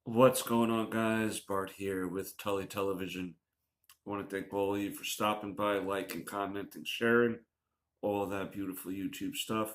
What's going on, guys? Bart here with Tully Television. I want to thank all of you for stopping by, liking, commenting, sharing all of that beautiful YouTube stuff.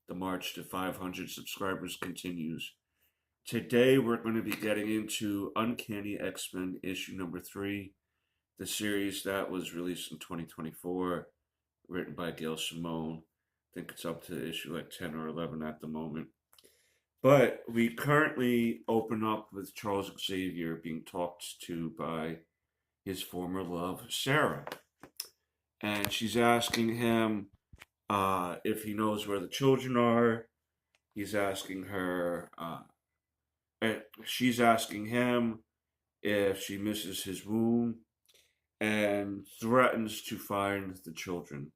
The march to 500 subscribers continues. Today, we're going to be getting into Uncanny X-Men issue number 3, the series that was released in 2024, written by Gail Simone. I think it's up to issue like 10 or 11 at the moment. But we currently open up with Charles Xavier being talked to by his former love, Sarah. And she's asking him if he knows where the children are. He's asking her, she's asking him if she misses his womb and threatens to find the children.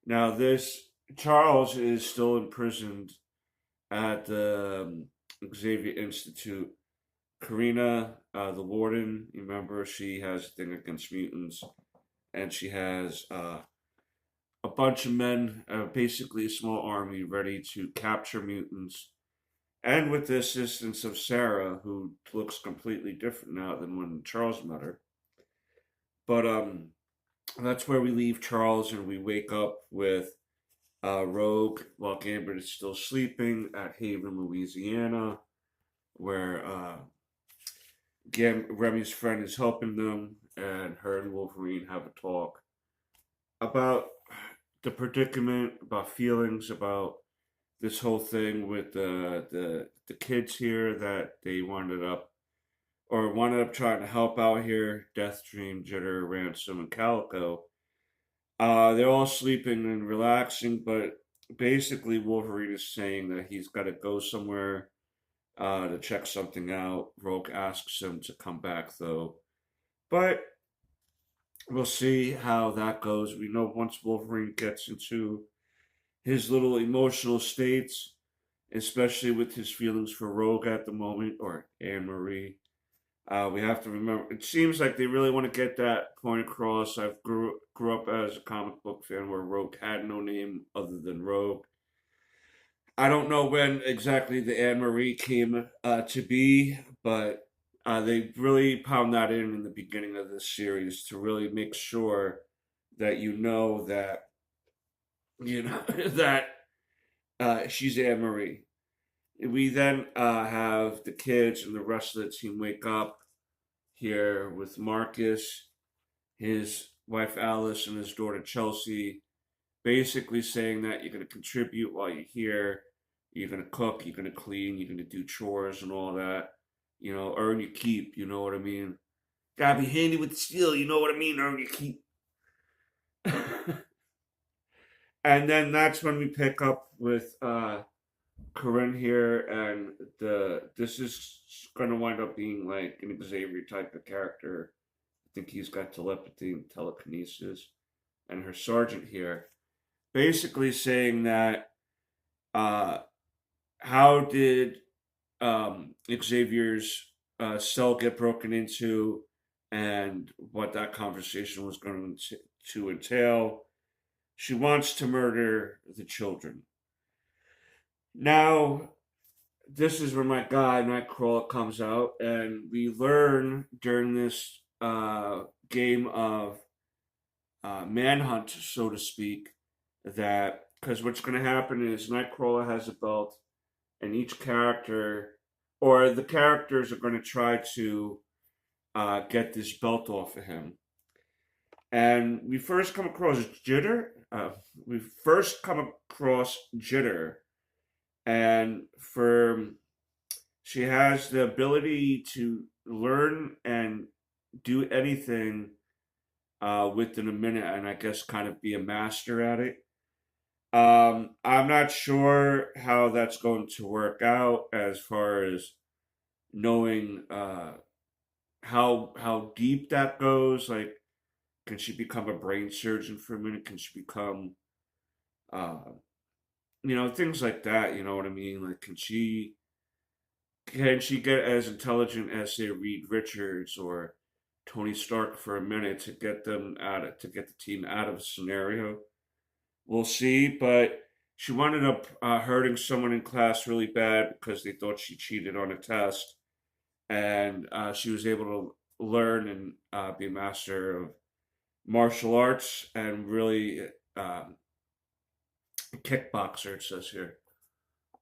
Now, this Charles is still imprisoned at the Xavier Institute. Karina, the warden, you remember, she has a thing against mutants, and she has a bunch of men, basically a small army, ready to capture mutants. And with the assistance of Sarah, who looks completely different now than when Charles met her. But that's where we leave Charles, and we wake up with Rogue while Gambit is still sleeping at Haven, Louisiana, where Remy's friend is helping them, and her and Wolverine have a talk about the predicament, about feelings, about this whole thing with the kids here that they wound up trying to help out here. Deathstream, Jitter, Ransom, and Calico. They're all sleeping and relaxing, but basically Wolverine is saying that he's got to go somewhere to check something out. Rogue asks him to come back though, but we'll see how that goes. We know once Wolverine gets into his little emotional states, especially with his feelings for Rogue at the moment, or Anne Marie. We have to remember. It seems like they really want to get that point across. I've grew up as a comic book fan where Rogue had no name other than Rogue. I don't know when exactly the Anne Marie came to be, but they really pound that in the beginning of this series to really make sure that you know that she's Anne Marie. We then have the kids and the rest of the team wake up here with Marcus, his wife Alice, and his daughter Chelsea, basically saying that you're going to contribute while you're here. You're going to cook, you're going to clean, you're going to do chores and all that. You know, earn your keep, you know what I mean? Gotta be handy with the steel, you know what I mean? Earn your keep. And then that's when we pick up with Corinne here, and this is going to wind up being like an Xavier type of character. I think he's got telepathy and telekinesis. And her sergeant here basically saying that uh, how did Xavier's cell get broken into, and what that conversation was going to entail. She wants to murder the children. Now, this is where my guy Nigjtcralwer comes out, and we learn during this game of manhunt, so to speak, that because what's going to happen is Nightcrawler has a belt, and each character, or the characters, are going to try to get this belt off of him. And we first come across Jitter. We first come across Jitter, and for she has the ability to learn and do anything within a minute, and I guess kind of be a master at it. I'm not sure how that's going to work out as far as knowing how deep that goes. Like, can she become a brain surgeon for a minute? Can she become, uh, things like that? You know what I mean? Like, can she get as intelligent as say Reed Richards or Tony Stark for a minute to get the team out of a scenario? We'll see, but she wound up hurting someone in class really bad because they thought she cheated on a test, and she was able to learn and be a master of martial arts and really um, kickboxer. It says here,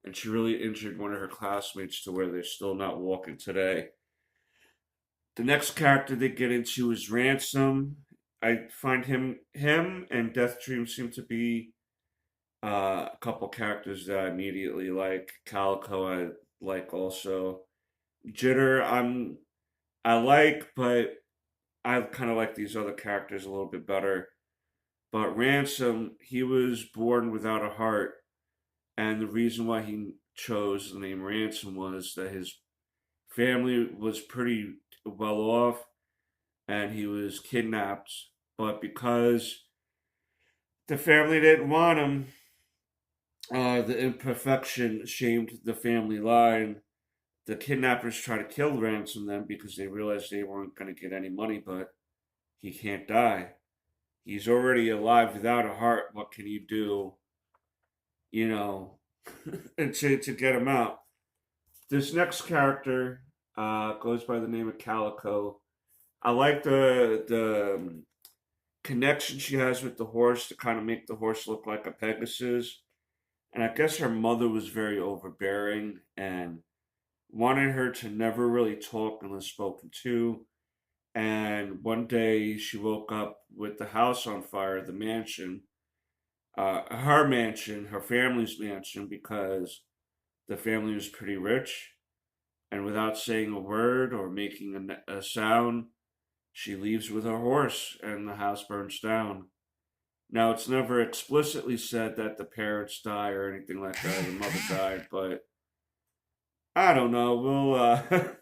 and she really injured one of her classmates to where they're still not walking today. The next character they get into is Ransom. I find him and Deathstream seem to be a couple characters that I immediately like. Calico I like also. Jitter I like, but I kind of like these other characters a little bit better. But Ransom, he was born without a heart, and the reason why he chose the name Ransom was that his family was pretty well off, and he was kidnapped. But because the family didn't want him, the imperfection shamed the family line. The kidnappers try to kill Ransom then because they realized they weren't going to get any money, but he can't die. He's already alive without a heart. What can you do, you know, to get him out? This next character goes by the name of Calico. I like the connection she has with the horse to kind of make the horse look like a Pegasus. And I guess her mother was very overbearing and wanted her to never really talk unless spoken to. And one day she woke up with the house on fire, the mansion, her mansion, her family's mansion, because the family was pretty rich. And without saying a word or making a sound, she leaves with her horse and the house burns down. Now, it's never explicitly said that the parents die or anything like that, the mother died, but I don't know.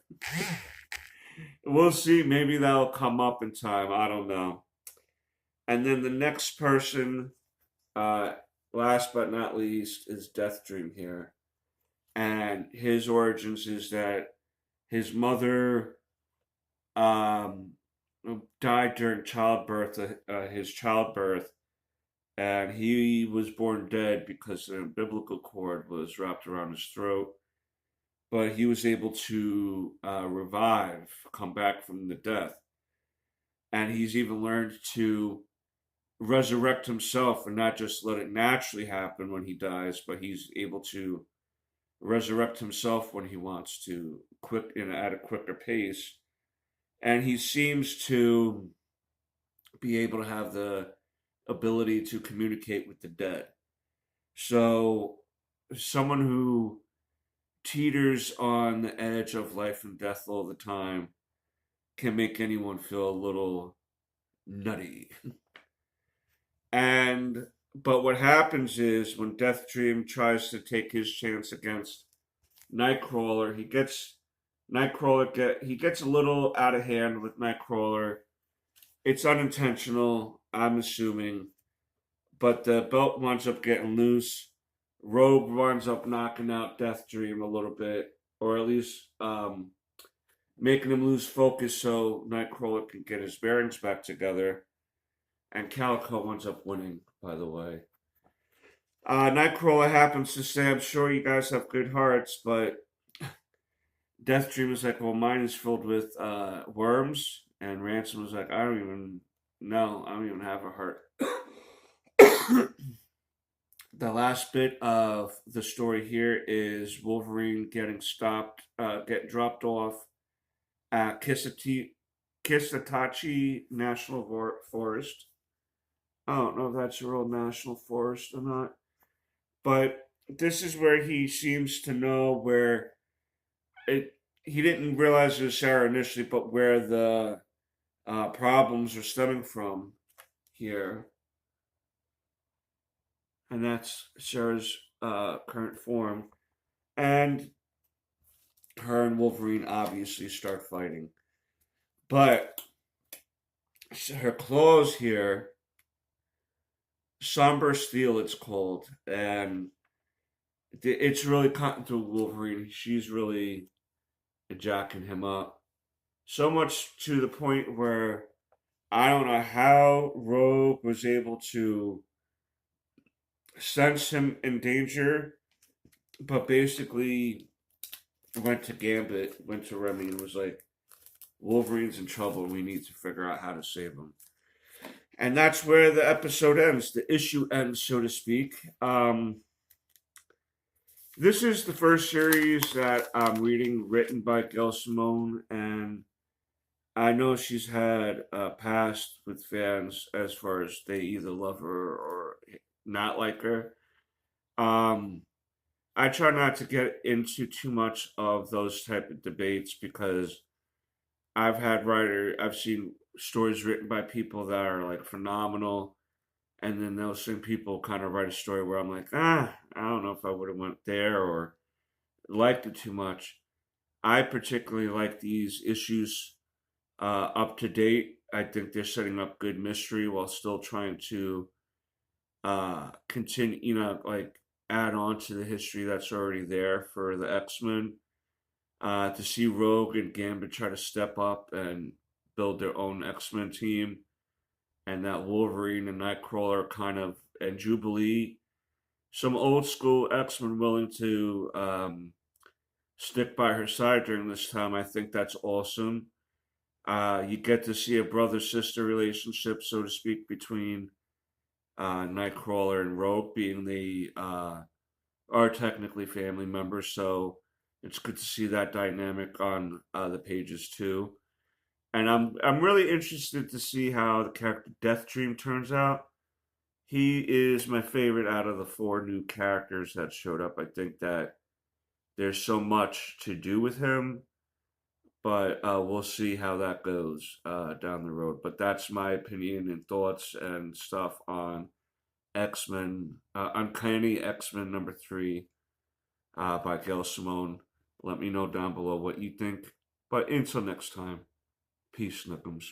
We'll see. Maybe that'll come up in time. I don't know. And then the next person, uh, last but not least, is Deathstream here. And his origins is that his mother um, died during childbirth, his childbirth, and he was born dead because the umbilical cord was wrapped around his throat. But he was able to revive, come back from the death, and he's even learned to resurrect himself and not just let it naturally happen when he dies, but he's able to resurrect himself when he wants to, quick and at a quicker pace. And he seems to be able to have the ability to communicate with the dead. So, someone who teeters on the edge of life and death all the time can make anyone feel a little nutty. And but what happens is when Deathstream tries to take his chance against Nightcrawler, he gets a little out of hand with Nightcrawler. It's unintentional, I'm assuming, but the belt winds up getting loose. Rogue winds up knocking out Deathstream a little bit, or at least making him lose focus so Nightcrawler can get his bearings back together. And Calico winds up winning, by the way. Nightcrawler happens to say, I'm sure you guys have good hearts, but Deathstream is like, well, mine is filled with worms. And Ransom was like, I don't even know. I don't even have a heart. The last bit of the story here is Wolverine getting stopped, getting dropped off at Kisatachi National Forest. I don't know if that's a real national forest or not. But this is where he seems to know where it. He didn't realize it was Sarah initially, but where the problems are stemming from here, and that's Sarah's current form. And her and Wolverine obviously start fighting, but her claws here, Somber Steel, it's called, and it's really cutting through Wolverine. She's really jacking him up. So much to the point where I don't know how Rogue was able to sense him in danger, but basically went to Gambit, went to Remy, and was like, Wolverine's in trouble. We need to figure out how to save him. And that's where the episode ends. The issue ends, so to speak. This is the first series that I'm reading written by Gail Simone, and I know she's had a past with fans as far as they either love her or not like her. Um, I try not to get into too much of those type of debates because I've seen stories written by people that are like phenomenal, and then they'll see people kind of write a story where I'm like, I don't know if I would have went there or liked it too much. I particularly like these issues up to date. I think they're setting up good mystery while still trying to continue, like add on to the history that's already there for the X Men. To see Rogue and Gambit try to step up and build their own X Men team, and that Wolverine and Nightcrawler kind of and Jubilee, some old school X Men willing to stick by her side during this time. I think that's awesome. You get to see a brother sister relationship, so to speak, between Nightcrawler and Rogue, being the are technically family members. So it's good to see that dynamic on the pages too. And I'm really interested to see how the character Death Dream turns out. He is my favorite out of the four new characters that showed up. I think that there's so much to do with him, but we'll see how that goes down the road. But that's my opinion and thoughts and stuff on X Men, Uncanny X Men #3 by Gail Simone. Let me know down below what you think. But until next time, peace, Nookums.